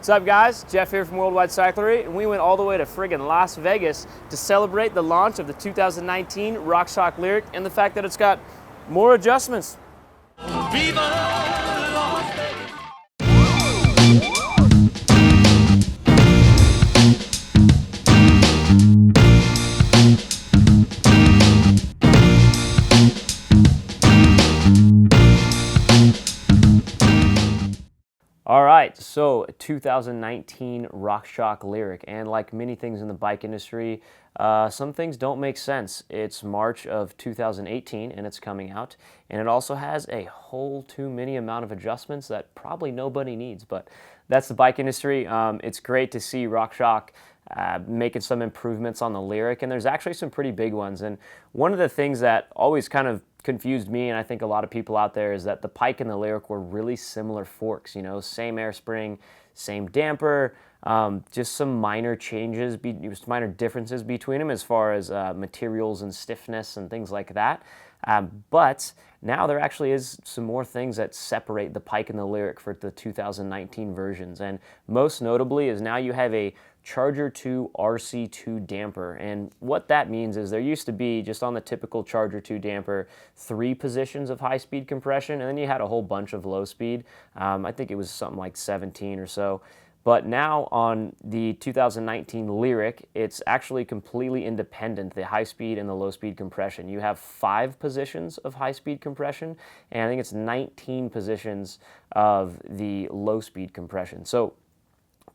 What's up, guys? Jeff here from Worldwide Cyclery, and we went all the way to friggin' Las Vegas to celebrate the launch of the 2019 Rockshox Lyrik and the fact that it's got more adjustments. Viva Las Vegas! All right, so 2019 Rockshox Lyrik, and like many things in the bike industry, some things don't make sense. It's March of 2018 and it's coming out, and it also has a whole too many amount of adjustments that probably nobody needs, but that's the bike industry. It's great to see Rockshox making some improvements on the Lyrik, and there's actually some pretty big ones. And one of the things that always kind of confused me, and I think a lot of people out there, is that the Pike and the Lyrik were really similar forks, you know, same air spring, same damper, just some minor changes, minor differences between them as far as materials and stiffness and things like that. But now there actually is some more things that separate the Pike and the Lyrik for the 2019 versions, and most notably is now you have a Charger 2 RC2 damper. And what that means is there used to be, just on the typical Charger 2 damper, 3 positions of high-speed compression, and then you had a whole bunch of low-speed. I think it was something like 17 or so. But now on the 2019 Lyrik, it's actually completely independent, the high-speed and the low-speed compression. You have 5 positions of high-speed compression, and I think it's 19 positions of the low-speed compression. So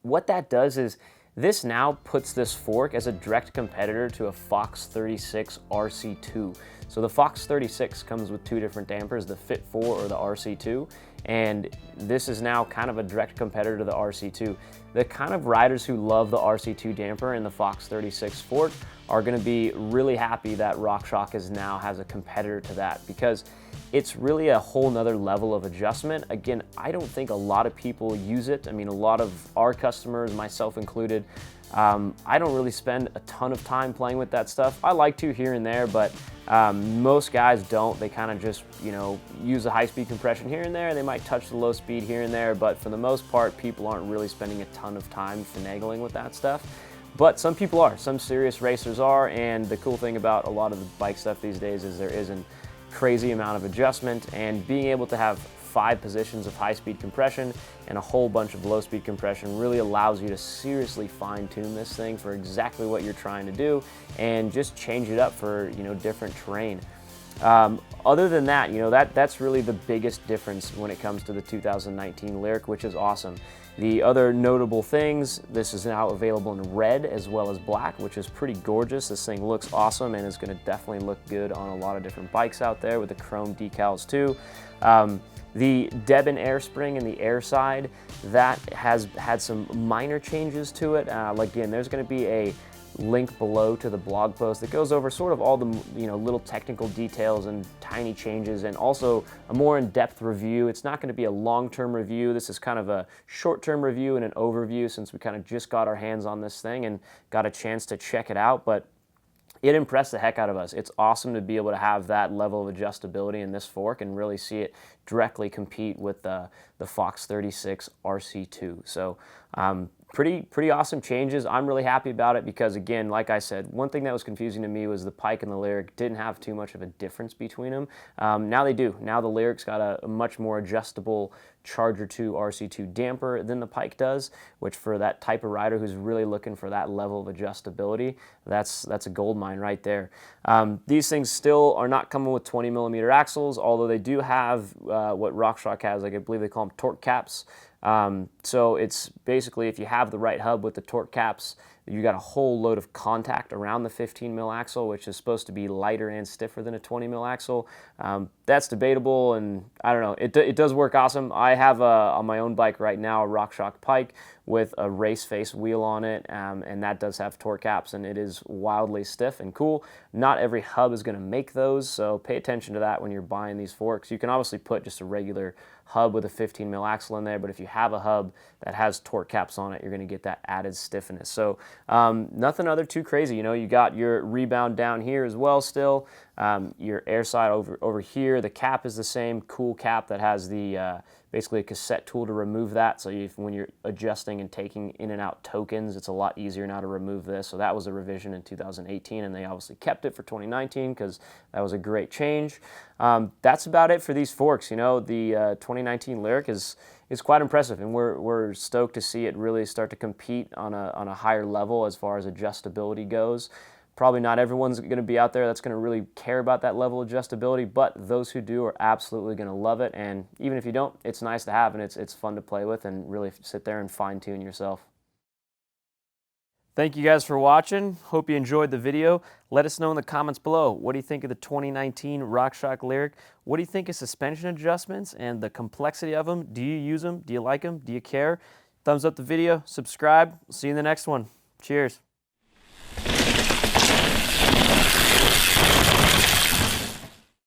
what that does is this now puts this fork as a direct competitor to a Fox 36 RC2. So the Fox 36 comes with 2 different dampers, the Fit 4 or the RC2, and this is now kind of a direct competitor to the RC2. The kind of riders who love the RC2 damper and the Fox 36 fork are going to be really happy that Rockshox now has a competitor to that, because it's really a whole nother level of adjustment. Again, I don't think a lot of people use it. I mean, a lot of our customers, myself included, I don't really spend a ton of time playing with that stuff. I like to here and there, but most guys don't. They kind of just, you know, use the high-speed compression here and there. They might touch the low speed here and there, but for the most part, people aren't really spending a ton of time finagling with that stuff. But some people are. Some serious racers are, and the cool thing about a lot of the bike stuff these days is there isn't crazy amount of adjustment, and being able to have 5 positions of high-speed compression and a whole bunch of low-speed compression really allows you to seriously fine-tune this thing for exactly what you're trying to do and just change it up for, you know, different terrain. Other than that, you know, that's really the biggest difference when it comes to the 2019 Lyrik, which is awesome. The other notable things, this is now available in red as well as black, which is pretty gorgeous. This thing looks awesome and is going to definitely look good on a lot of different bikes out there with the chrome decals too. The Debon air spring in the air side, that has had some minor changes to it. Again, there's going to be a link below to the blog post that goes over sort of all the, you know, little technical details and tiny changes, and also a more in-depth review. It's not going to be a long-term review. This is kind of a short-term review and an overview, since we kind of just got our hands on this thing and got a chance to check it out. But it impressed the heck out of us. It's awesome to be able to have that level of adjustability in this fork and really see it directly compete with the Fox 36 RC2. So pretty awesome changes. I'm really happy about it because, again, like I said, one thing that was confusing to me was the Pike and the Lyrik didn't have too much of a difference between them. Now they do. Now the Lyrik's got a much more adjustable Charger 2 RC2 damper than the Pike does, which for that type of rider who's really looking for that level of adjustability, that's a gold mine right there. These things still are not coming with 20mm axles, although they do have what Rockshox has, like I believe they call them torque caps. So it's basically, if you have the right hub with the torque caps, you got a whole load of contact around the 15mm axle, which is supposed to be lighter and stiffer than a 20mm axle. That's debatable, and I don't know. It does work awesome. I have on my own bike right now a Rockshox Pike with a race face wheel on it, and that does have torque caps, and it is wildly stiff and cool. Not every hub is going to make those, so pay attention to that when you're buying these forks. You can obviously put just a regular hub with a 15mm axle in there, but if you have a hub that has torque caps on it, you're going to get that added stiffness. So nothing other too crazy. You know, you got your rebound down here as well still. Your air side over here, the cap is the same cool cap that has the basically a cassette tool to remove that. So when you're adjusting and taking in and out tokens, it's a lot easier now to remove this. So that was a revision in 2018, and they obviously kept it for 2019 because that was a great change. That's about it for these forks. You know, the 2019 Lyrik is quite impressive, and we're stoked to see it really start to compete on a higher level as far as adjustability goes. Probably not everyone's going to be out there that's going to really care about that level of adjustability, but those who do are absolutely going to love it. And even if you don't, it's nice to have, and it's fun to play with and really sit there and fine tune yourself. Thank you guys for watching. Hope you enjoyed the video. Let us know in the comments below. What do you think of the 2019 Rockshox Lyrik? What do you think of suspension adjustments and the complexity of them? Do you use them? Do you like them? Do you care? Thumbs up the video, subscribe. See you in the next one. Cheers.